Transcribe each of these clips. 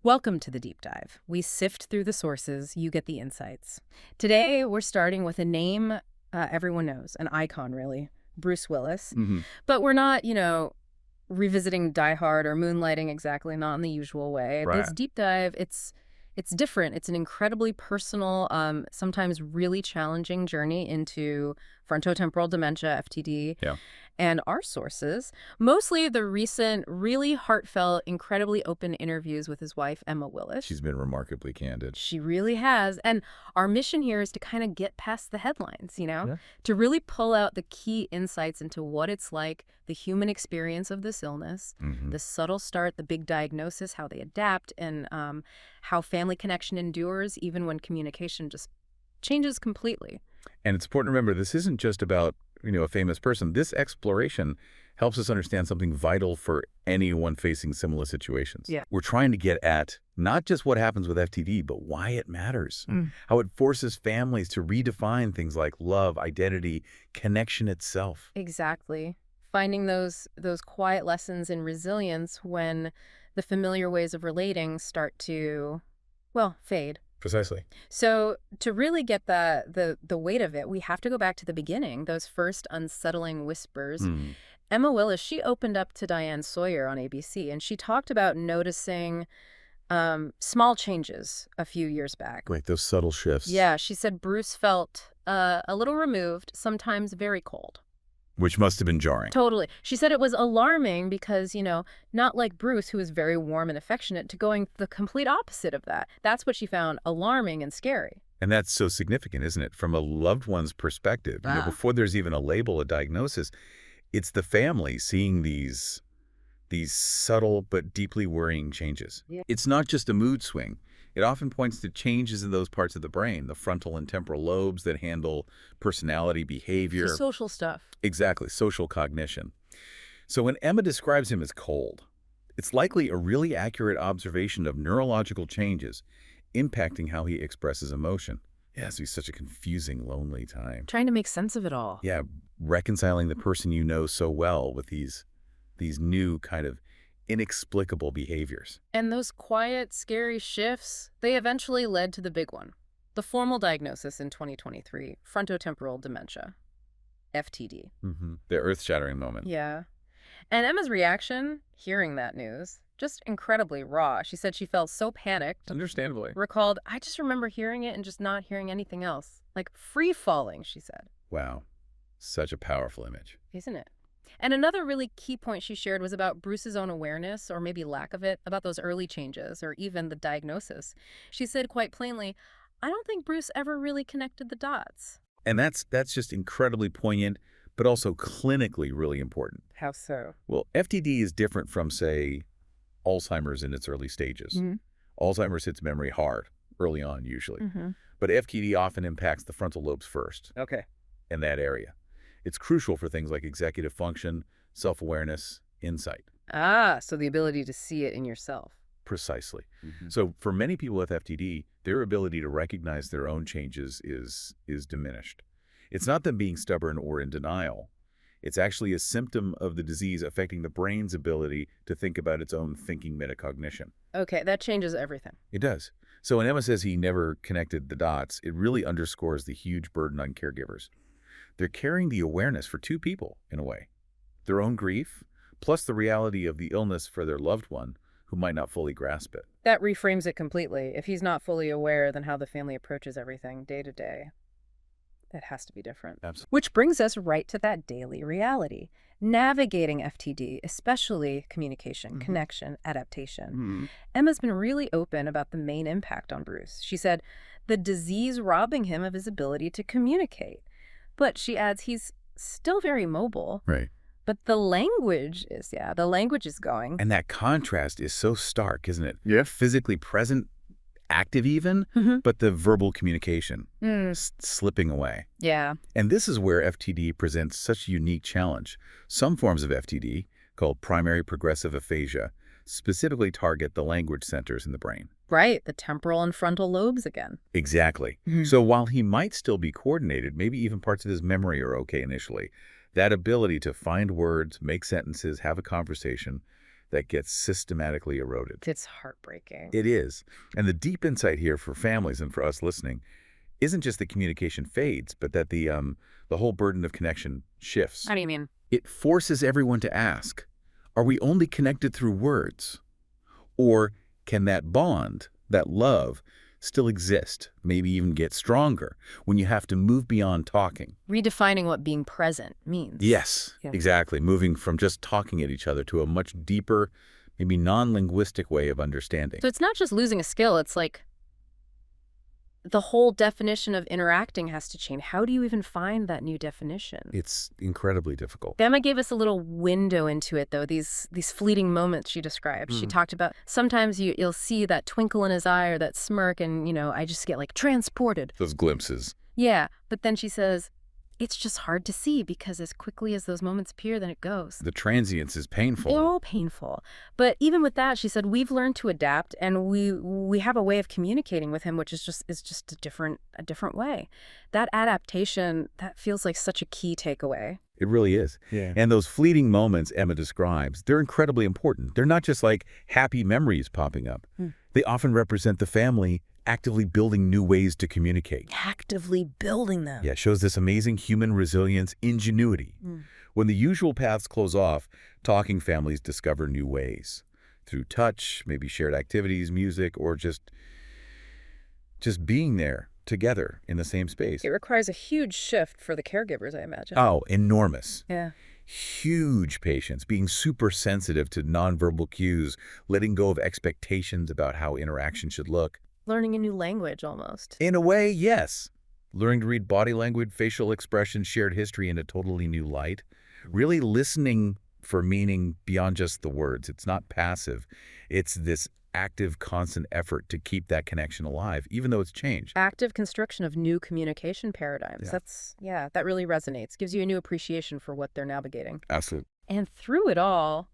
Welcome to the deep dive. We sift through the sources, you get the insights. Today, we're starting with a name everyone knows, an icon, really, Bruce Willis. Hmm. But we're not, revisiting Die Hard or moonlighting exactly, not in the usual way. Right. This deep dive, it's different. It's an incredibly personal, sometimes really challenging journey into frontotemporal dementia, FTD, Yeah. and our sources, mostly the recent, really heartfelt, incredibly open interviews with his wife, Emma Willis. She's been remarkably candid. She really has. And our mission here is to kind of get past the headlines, Yeah. to really pull out the key insights into what it's like, the human experience of this illness, Hmm. the subtle start, the big diagnosis, how they adapt, and how family connection endures even when communication just changes completely. And it's important to remember this isn't just about, a famous person. This exploration helps us understand something vital for anyone facing similar situations. Yeah. We're trying to get at not just what happens with FTD, but why it matters. Mm. How it forces families to redefine things like love, identity, connection itself. Exactly. Finding those quiet lessons in resilience when the familiar ways of relating start to, well, fade. Precisely. So to really get the weight of it, we have to go back to the beginning, those first unsettling whispers. Mm. Emma Willis, she opened up to Diane Sawyer on ABC, and she talked about noticing small changes a few years back. Like those subtle shifts. Yeah, she said Bruce felt a little removed, sometimes very cold. Which must have been jarring. Totally. She said it was alarming because, not like Bruce, who was very warm and affectionate, to going the complete opposite of that. That's what she found alarming and scary. And that's so significant, isn't it? From a loved one's perspective, before there's even a label, a diagnosis, it's the family seeing these subtle but deeply worrying changes. Yeah. It's not just a mood swing. It often points to changes in those parts of the brain, the frontal and temporal lobes that handle personality, behavior. The social stuff. Exactly, social cognition. So when Emma describes him as cold, it's likely a really accurate observation of neurological changes impacting how he expresses emotion. Yeah, it's such a confusing, lonely time. Trying to make sense of it all. Yeah, reconciling the person you know so well with these new kind of inexplicable behaviors. And those quiet, scary shifts, they eventually led to the big one. The formal diagnosis in 2023, frontotemporal dementia, FTD. The earth-shattering moment. Yeah. And Emma's reaction, hearing that news, just incredibly raw. She said she felt so panicked. Understandably. Recalled, I just remember hearing it and just not hearing anything else. Like free-falling, she said. Wow. Such a powerful image. Isn't it? And another really key point she shared was about Bruce's own awareness, or maybe lack of it, about those early changes, or even the diagnosis. She said quite plainly, I don't think Bruce ever really connected the dots. And that's just incredibly poignant, but also clinically really important. How so? Well, FTD is different from, say, Alzheimer's in its early stages. Alzheimer's hits memory hard, early on usually. But FTD often impacts the frontal lobes first. Okay. In that area. It's crucial for things like executive function, self-awareness, insight. Ah, so the ability to see it in yourself. Precisely. So for many people with FTD, their ability to recognize their own changes is diminished. It's not them being stubborn or in denial. It's actually a symptom of the disease affecting the brain's ability to think about its own thinking metacognition. Okay, that changes everything. It does. So when Emma says he never connected the dots, it really underscores the huge burden on caregivers. They're carrying the awareness for two people, in a way. Their own grief, plus the reality of the illness for their loved one, who might not fully grasp it. That reframes it completely. If he's not fully aware, then how the family approaches everything day to day, it has to be different. Absolutely. Which brings us right to that daily reality. Navigating FTD, especially communication, connection, adaptation. Emma's been really open about the main impact on Bruce. She said, the disease robbing him of his ability to communicate. But she adds he's still very mobile. Right. But the language is going. And that contrast is so stark, isn't it? Yeah. Physically present, active even, but the verbal communication slipping away. Yeah. And this is where FTD presents such a unique challenge. Some forms of FTD, called primary progressive aphasia, specifically target the language centers in the brain. Right, the temporal and frontal lobes again. Exactly. So while he might still be coordinated, maybe even parts of his memory are okay initially, that ability to find words, make sentences, have a conversation, that gets systematically eroded. It's heartbreaking. It is. And the deep insight here for families and for us listening isn't just that communication fades, but that the whole burden of connection shifts. How do you mean? It forces everyone to ask, are we only connected through words? Or can that bond, that love, still exist, maybe even get stronger when you have to move beyond talking? Redefining what being present means. Yes, exactly. Moving from just talking at each other to a much deeper, maybe non-linguistic way of understanding. So it's not just losing a skill, it's like the whole definition of interacting has to change. How do you even find that new definition? It's incredibly difficult. Emma gave us a little window into it, though, these fleeting moments she described. She talked about sometimes you'll see that twinkle in his eye or that smirk, and, I just get, like, transported. Those glimpses. Yeah, but then she says, it's just hard to see because as quickly as those moments appear, then it goes. The transience is painful. They're all painful. But even with that, she said, we've learned to adapt, and we have a way of communicating with him, which is just a different way. That adaptation, that feels like such a key takeaway. It really is. Yeah. And those fleeting moments Emma describes, they're incredibly important. They're not just like happy memories popping up. They often represent the family actively building new ways to communicate. Actively building them. Yeah, it shows this amazing human resilience, ingenuity. When the usual paths close off, talking families discover new ways. Through touch, maybe shared activities, music, or just being there together in the same space. It requires a huge shift for the caregivers, I imagine. Oh, enormous. Yeah. Huge patience, being super sensitive to nonverbal cues, letting go of expectations about how interaction should look. Learning a new language, almost. In a way, yes. Learning to read body language, facial expression, shared history in a totally new light. Really listening for meaning beyond just the words. It's not passive. It's this active, constant effort to keep that connection alive, even though it's changed. Active construction of new communication paradigms. That really resonates. Gives you a new appreciation for what they're navigating. Absolutely. And through it all,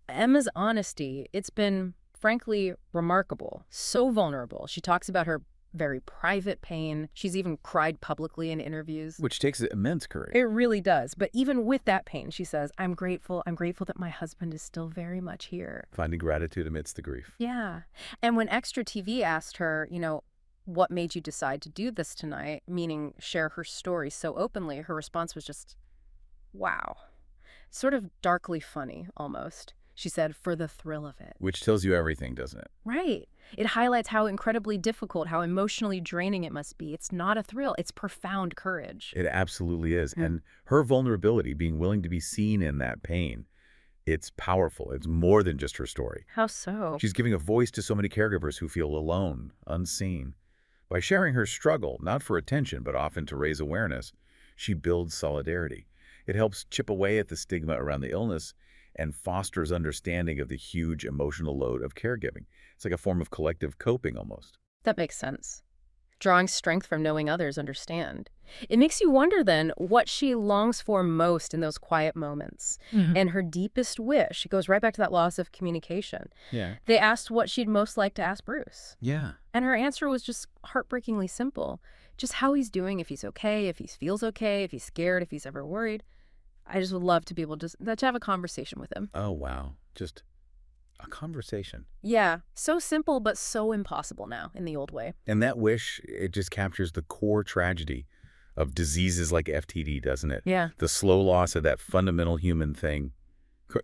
Emma's honesty, it's been frankly remarkable, so vulnerable. She talks about her very private pain. She's even cried publicly in interviews. Which takes immense courage. It really does. But even with that pain, she says, I'm grateful that my husband is still very much here. Finding gratitude amidst the grief. Yeah. And when Extra TV asked her, what made you decide to do this tonight, meaning share her story so openly, her response was just, wow. Sort of darkly funny, almost. She said, for the thrill of it. Which tells you everything, doesn't it? Right. It highlights how incredibly difficult, how emotionally draining it must be. It's not a thrill. It's profound courage. It absolutely is. And her vulnerability, being willing to be seen in that pain, it's powerful. It's more than just her story. How so? She's giving a voice to so many caregivers who feel alone, unseen. By sharing her struggle, not for attention, but often to raise awareness, she builds solidarity. It helps chip away at the stigma around the illness and fosters understanding of the huge emotional load of caregiving. It's like a form of collective coping almost. That makes sense. Drawing strength from knowing others understand. It makes you wonder then what she longs for most in those quiet moments. And her deepest wish, it goes right back to that loss of communication. Yeah. They asked what she'd most like to ask Bruce. Yeah. And her answer was just heartbreakingly simple. Just how he's doing, if he's okay, if he feels okay, if he's scared, if he's ever worried. I just would love to be able to have a conversation with him. Oh, wow. Just a conversation. Yeah. So simple, but so impossible now in the old way. And that wish, it just captures the core tragedy of diseases like FTD, doesn't it? Yeah. The slow loss of that fundamental human thing,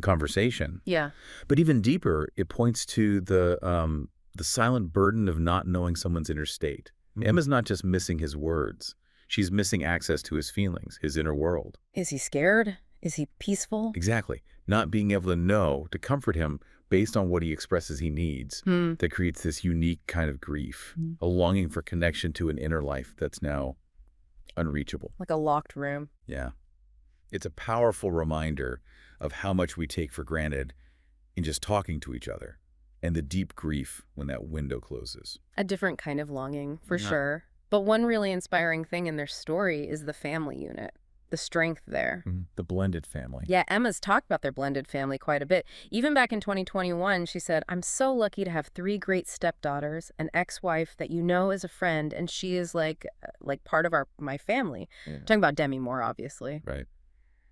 conversation. Yeah. But even deeper, it points to the silent burden of not knowing someone's inner state. Emma's not just missing his words. She's missing access to his feelings, his inner world. Is he scared? Is he peaceful? Exactly. Not being able to know, to comfort him based on what he expresses he needs, that creates this unique kind of grief, a longing for connection to an inner life that's now unreachable. Like a locked room. Yeah. It's a powerful reminder of how much we take for granted in just talking to each other and the deep grief when that window closes. A different kind of longing, for sure. But one really inspiring thing in their story is the family unit, the strength there. The blended family. Yeah, Emma's talked about their blended family quite a bit. Even back in 2021, she said, I'm so lucky to have 3 great stepdaughters, an ex-wife that you know is a friend, and she is like part of my family. Talking about Demi Moore, obviously. Right.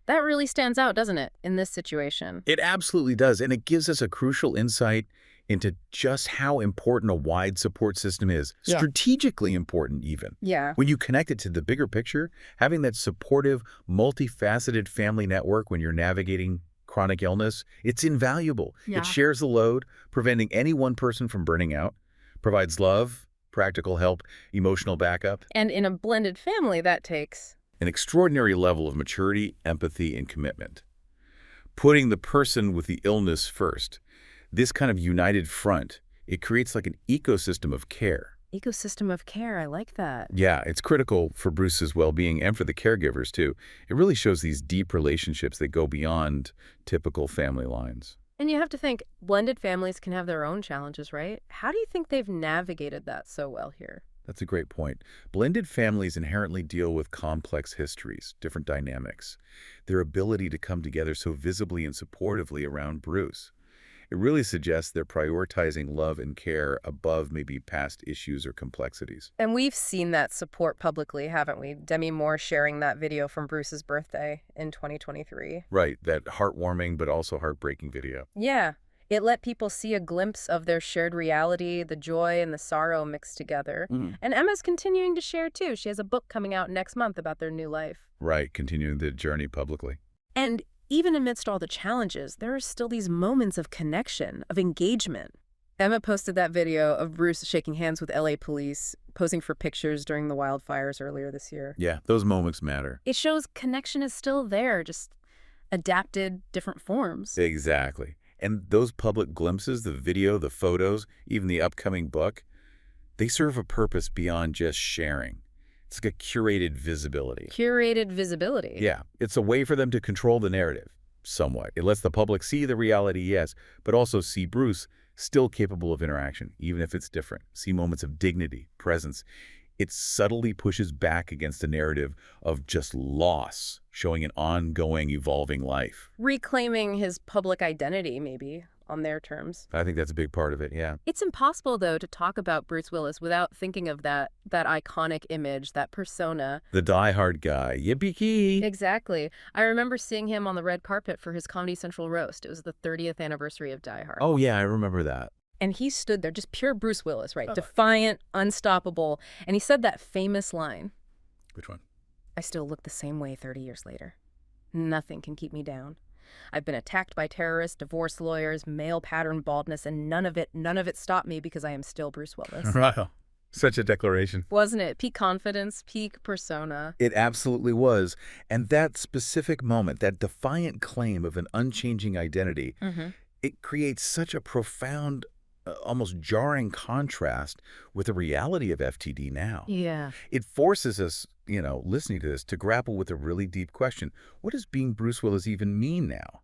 That really stands out, doesn't it, in this situation? It absolutely does, and it gives us a crucial insight into just how important a wide support system is, Yeah. strategically important even. Yeah. When you connect it to the bigger picture, having that supportive, multifaceted family network when you're navigating chronic illness, it's invaluable. Yeah. It shares the load, preventing any one person from burning out, provides love, practical help, emotional backup, And in a blended family, that takes... an extraordinary level of maturity, empathy, and commitment. Putting the person with the illness first, this kind of united front, it creates like an ecosystem of care. Ecosystem of care, I like that. Yeah, it's critical for Bruce's well-being and for the caregivers, too. It really shows these deep relationships that go beyond typical family lines. And you have to think, blended families can have their own challenges, right? How do you think they've navigated that so well here? That's a great point. Blended families inherently deal with complex histories, different dynamics. Their ability to come together so visibly and supportively around Bruce. It really suggests they're prioritizing love and care above maybe past issues or complexities. And we've seen that support publicly, haven't we? Demi Moore sharing that video from Bruce's birthday in 2023. Right, that heartwarming but also heartbreaking video. Yeah. It let people see a glimpse of their shared reality, the joy and the sorrow mixed together. And Emma's continuing to share, too. She has a book coming out next month about their new life. Right, continuing the journey publicly. And even amidst all the challenges, there are still these moments of connection, of engagement. Emma posted that video of Bruce shaking hands with LA police, posing for pictures during the wildfires earlier this year. Yeah, those moments matter. It shows connection is still there, just adapted different forms. Exactly. And those public glimpses, the video, the photos, even the upcoming book, they serve a purpose beyond just sharing. It's like a curated visibility. Curated visibility. Yeah, it's a way for them to control the narrative, somewhat. It lets the public see the reality, yes, but also see Bruce still capable of interaction, even if it's different. See moments of dignity, presence. It subtly pushes back against a narrative of just loss, showing an ongoing, evolving life. Reclaiming his public identity, maybe, on their terms. I think that's a big part of it, yeah. It's impossible, though, to talk about Bruce Willis without thinking of that iconic image, that persona. The die-hard guy. Yippee-ki! Exactly. I remember seeing him on the red carpet for his Comedy Central roast. It was the 30th anniversary of Die Hard. Oh, yeah, I remember that. And he stood there, just pure Bruce Willis, right? Defiant, unstoppable. And he said that famous line. Which one? I still look the same way 30 years later. Nothing can keep me down. I've been attacked by terrorists, divorce lawyers, male pattern baldness, and none of it stopped me because I am still Bruce Willis. Wow. Such a declaration. Wasn't it? Peak confidence, peak persona. It absolutely was. And that specific moment, that defiant claim of an unchanging identity, it creates such a profound, almost jarring contrast with the reality of FTD now. Yeah. It forces us, listening to this, to grapple with a really deep question. What does being Bruce Willis even mean now?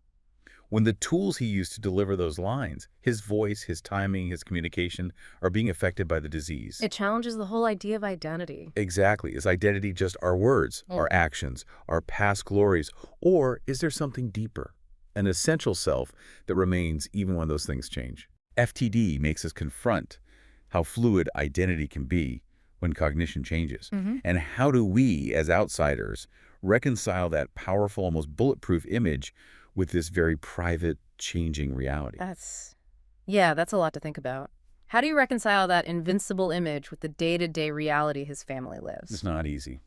When the tools he used to deliver those lines, his voice, his timing, his communication, are being affected by the disease. It challenges the whole idea of identity. Exactly. Is identity just our words, our actions, our past glories, or is there something deeper, an essential self that remains even when those things change? FTD makes us confront how fluid identity can be when cognition changes. And how do we, as outsiders, reconcile that powerful, almost bulletproof image with this very private, changing reality? That's a lot to think about. How do you reconcile that invincible image with the day-to-day reality his family lives? It's not easy.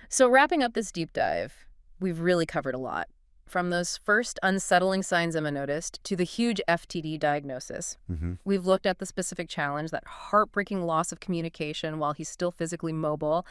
So wrapping up this deep dive, we've really covered a lot. From those first unsettling signs Emma noticed to the huge FTD diagnosis. We've looked at the specific challenge, that heartbreaking loss of communication while he's still physically mobile.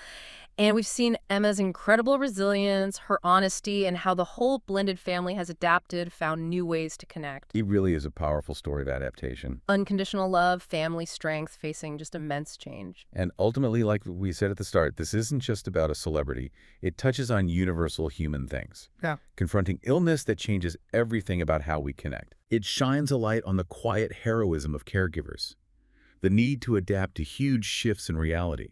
And we've seen Emma's incredible resilience, her honesty, and how the whole blended family has adapted, found new ways to connect. It really is a powerful story of adaptation. Unconditional love, family strength, facing just immense change. And ultimately, like we said at the start, this isn't just about a celebrity. It touches on universal human things. Yeah. Confronting illness that changes everything about how we connect. It shines a light on the quiet heroism of caregivers, the need to adapt to huge shifts in reality,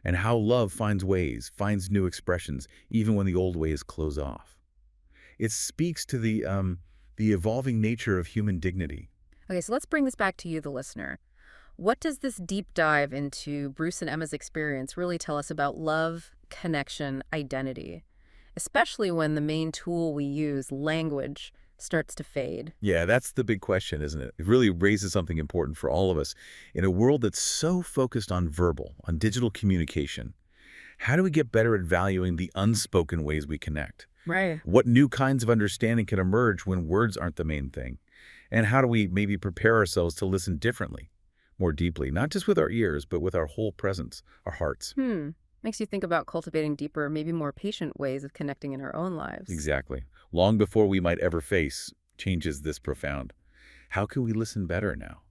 and how love finds ways, finds new expressions, even when the old ways close off. It speaks to the evolving nature of human dignity. Okay, so let's bring this back to you, the listener. What does this deep dive into Bruce and Emma's experience really tell us about love, connection, identity? especially when the main tool we use, language, starts to fade. Yeah, that's the big question, isn't it? It really raises something important for all of us. In a world that's so focused on verbal, on digital communication, how do we get better at valuing the unspoken ways we connect? Right. What new kinds of understanding can emerge when words aren't the main thing? And how do we maybe prepare ourselves to listen differently, more deeply, not just with our ears, but with our whole presence, our hearts? Makes you think about cultivating deeper, maybe more patient ways of connecting in our own lives. Exactly. Long before we might ever face changes this profound. How can we listen better now?